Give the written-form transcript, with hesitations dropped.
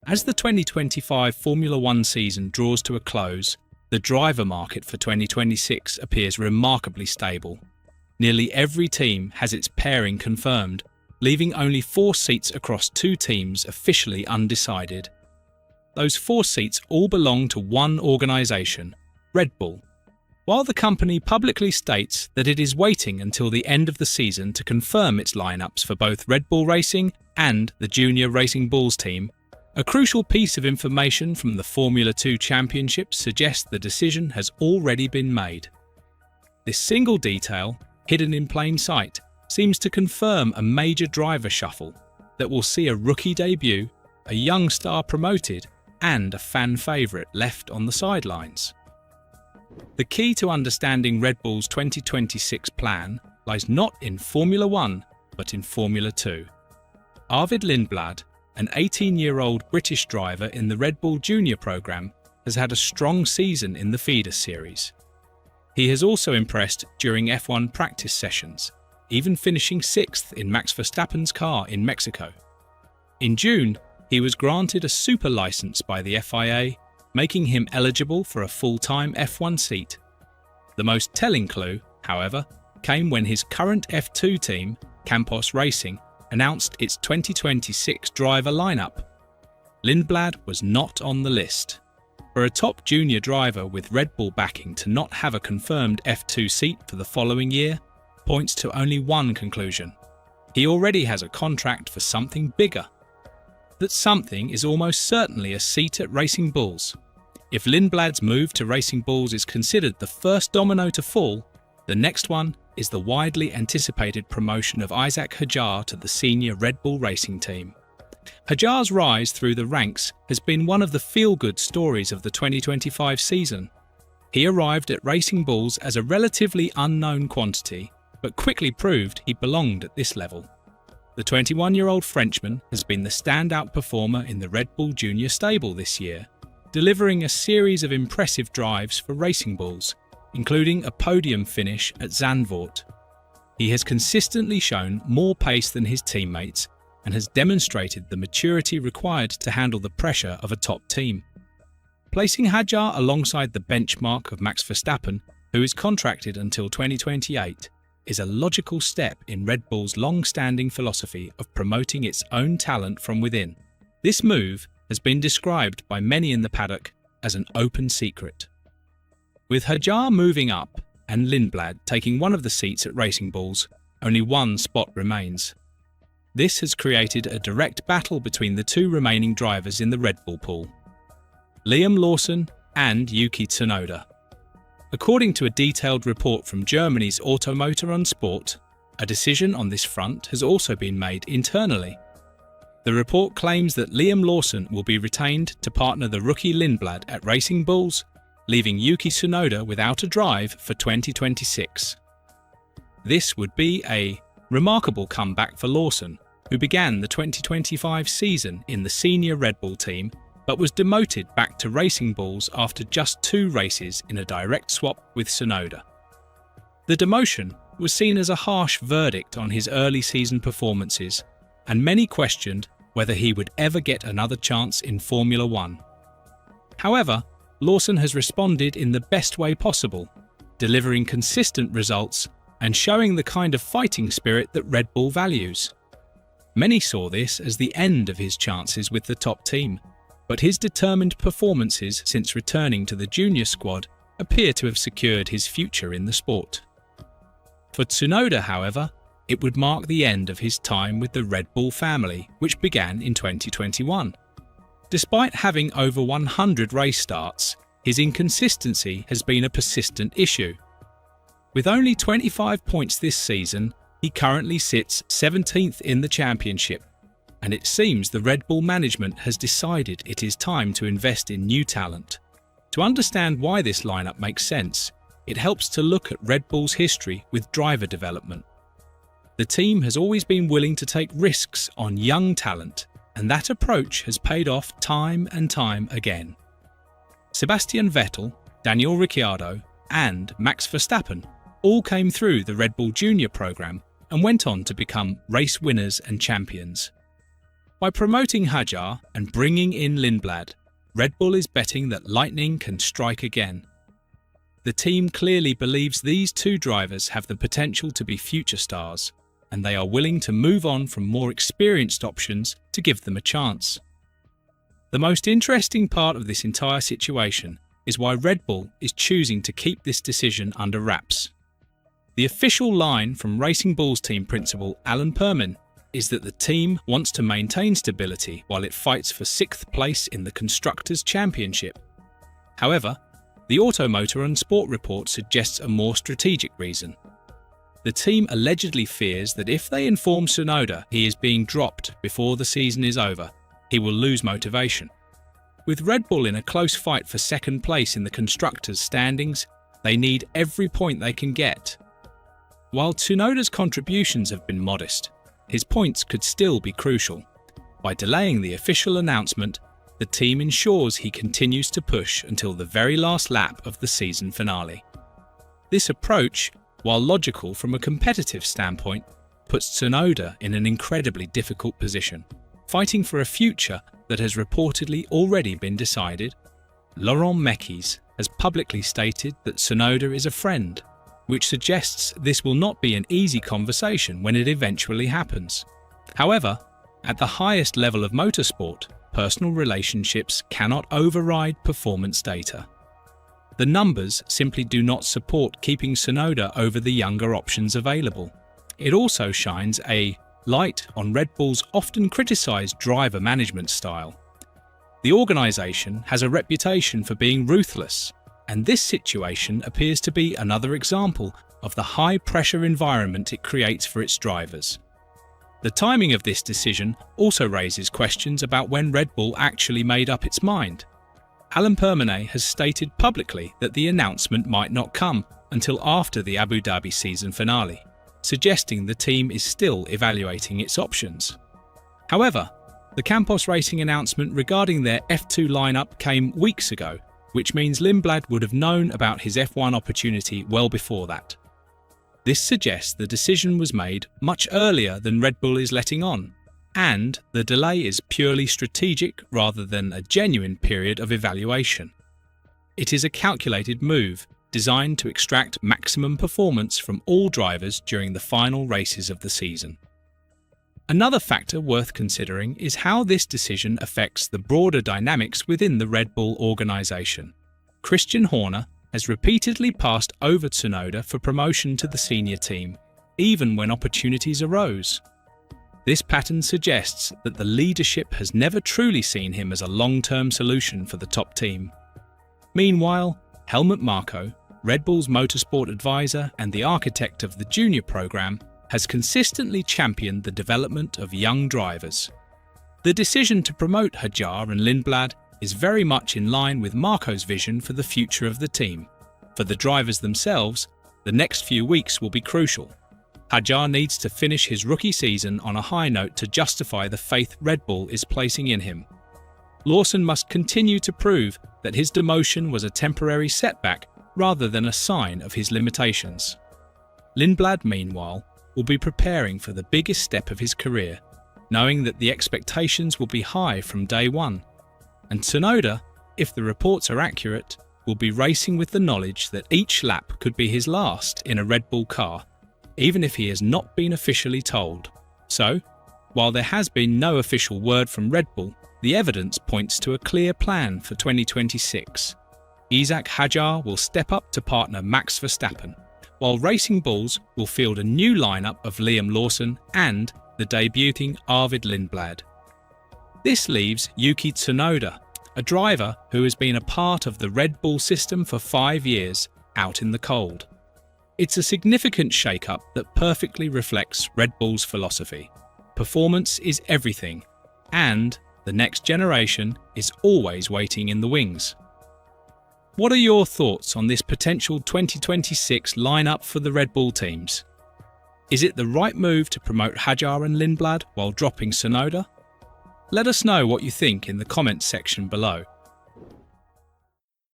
As the 2025 Formula One season draws to a close, the driver market for 2026 appears remarkably stable. Nearly every team has its pairing confirmed, leaving only 4 seats across 2 teams officially undecided. Those 4 seats all belong to one organisation, Red Bull. While the company publicly states that it is waiting until the end of the season to confirm its lineups for both Red Bull Racing and the Junior Racing Bulls team, a crucial piece of information from the Formula 2 Championship suggests the decision has already been made. This single detail, hidden in plain sight, seems to confirm a major driver shuffle that will see a rookie debut, a young star promoted, and a fan favourite left on the sidelines. The key to understanding Red Bull's 2026 plan lies not in Formula 1, but in Formula 2. Arvid Lindblad, an 18-year-old British driver in the Red Bull Junior programme, has had a strong season in the feeder series. He has also impressed during F1 practice sessions, even finishing 6th in Max Verstappen's car in Mexico. In June, he was granted a super licence by the FIA, making him eligible for a full-time F1 seat. The most telling clue, however, came when his current F2 team, Campos Racing, announced its 2026 driver lineup. Lindblad was not on the list. For a top junior driver with Red Bull backing to not have a confirmed F2 seat for the following year points to only one conclusion. He already has a contract for something bigger. That something is almost certainly a seat at Racing Bulls. If Lindblad's move to Racing Bulls is considered the first domino to fall, the next one is the widely anticipated promotion of Isack Hadjar to the senior Red Bull Racing team. Hadjar's rise through the ranks has been one of the feel-good stories of the 2025 season. He arrived at Racing Bulls as a relatively unknown quantity, but quickly proved he belonged at this level. The 21-year-old Frenchman has been the standout performer in the Red Bull Junior stable this year, delivering a series of impressive drives for Racing Bulls, including a podium finish at Zandvoort. He has consistently shown more pace than his teammates and has demonstrated the maturity required to handle the pressure of a top team. Placing Hadjar alongside the benchmark of Max Verstappen, who is contracted until 2028, is a logical step in Red Bull's long-standing philosophy of promoting its own talent from within. This move has been described by many in the paddock as an open secret. With Hadjar moving up and Lindblad taking one of the seats at Racing Bulls, only one spot remains. This has created a direct battle between the 2 remaining drivers in the Red Bull pool, Liam Lawson and Yuki Tsunoda. According to a detailed report from Germany's Automotor und Sport, a decision on this front has also been made internally. The report claims that Liam Lawson will be retained to partner the rookie Lindblad at Racing Bulls, leaving Yuki Tsunoda without a drive for 2026. This would be a remarkable comeback for Lawson, who began the 2025 season in the senior Red Bull team but was demoted back to Racing Bulls after just 2 races in a direct swap with Tsunoda. The demotion was seen as a harsh verdict on his early season performances, and many questioned whether he would ever get another chance in Formula 1. However, Lawson has responded in the best way possible, delivering consistent results and showing the kind of fighting spirit that Red Bull values. Many saw this as the end of his chances with the top team, but his determined performances since returning to the junior squad appear to have secured his future in the sport. For Tsunoda, however, it would mark the end of his time with the Red Bull family, which began in 2021. Despite having over 100 race starts, his inconsistency has been a persistent issue. With only 25 points this season, he currently sits 17th in the championship, and it seems the Red Bull management has decided it is time to invest in new talent. To understand why this lineup makes sense, it helps to look at Red Bull's history with driver development. The team has always been willing to take risks on young talent, and that approach has paid off time and time again. Sebastian Vettel, Daniel Ricciardo, and Max Verstappen all came through the Red Bull Junior program and went on to become race winners and champions. By promoting Hadjar and bringing in Lindblad, Red Bull is betting that lightning can strike again. The team clearly believes these two drivers have the potential to be future stars, and they are willing to move on from more experienced options to give them a chance. The most interesting part of this entire situation is why Red Bull is choosing to keep this decision under wraps. The official line from Racing Bull's team principal Alan Perman is that the team wants to maintain stability while it fights for 6th place in the Constructors' Championship. However, the Automotor and Sport report suggests a more strategic reason. The team allegedly fears that if they inform Tsunoda he is being dropped before the season is over, he will lose motivation. With Red Bull in a close fight for 2nd place in the Constructors' standings, they need every point they can get. While Tsunoda's contributions have been modest, his points could still be crucial. By delaying the official announcement, the team ensures he continues to push until the very last lap of the season finale. This approach, while logical from a competitive standpoint, puts Tsunoda in an incredibly difficult position, fighting for a future that has reportedly already been decided. Laurent Mekies has publicly stated that Tsunoda is a friend, which suggests this will not be an easy conversation when it eventually happens. However, at the highest level of motorsport, personal relationships cannot override performance data. The numbers simply do not support keeping Tsunoda over the younger options available. It also shines a light on Red Bull's often criticised driver management style. The organisation has a reputation for being ruthless, and this situation appears to be another example of the high-pressure environment it creates for its drivers. The timing of this decision also raises questions about when Red Bull actually made up its mind. Alan Perman has stated publicly that the announcement might not come until after the Abu Dhabi season finale, suggesting the team is still evaluating its options. However, the Campos Racing announcement regarding their F2 lineup came weeks ago, which means Lindblad would have known about his F1 opportunity well before that. This suggests the decision was made much earlier than Red Bull is letting on, and the delay is purely strategic rather than a genuine period of evaluation. It is a calculated move designed to extract maximum performance from all drivers during the final races of the season. Another factor worth considering is how this decision affects the broader dynamics within the Red Bull organisation. Christian Horner has repeatedly passed over Tsunoda for promotion to the senior team, even when opportunities arose. This pattern suggests that the leadership has never truly seen him as a long-term solution for the top team. Meanwhile, Helmut Marko, Red Bull's motorsport advisor and the architect of the junior program, has consistently championed the development of young drivers. The decision to promote Hadjar and Lindblad is very much in line with Marko's vision for the future of the team. For the drivers themselves, the next few weeks will be crucial. Hadjar needs to finish his rookie season on a high note to justify the faith Red Bull is placing in him. Lawson must continue to prove that his demotion was a temporary setback rather than a sign of his limitations. Lindblad, meanwhile, will be preparing for the biggest step of his career, knowing that the expectations will be high from day one. And Tsunoda, if the reports are accurate, will be racing with the knowledge that each lap could be his last in a Red Bull car, even if he has not been officially told. So, while there has been no official word from Red Bull, the evidence points to a clear plan for 2026. Isack Hadjar will step up to partner Max Verstappen, while Racing Bulls will field a new lineup of Liam Lawson and the debuting Arvid Lindblad. This leaves Yuki Tsunoda, a driver who has been a part of the Red Bull system for 5 years, out in the cold. It's a significant shake-up that perfectly reflects Red Bull's philosophy. Performance is everything, and the next generation is always waiting in the wings. What are your thoughts on this potential 2026 lineup for the Red Bull teams? Is it the right move to promote Hadjar and Lindblad while dropping Tsunoda? Let us know what you think in the comments section below.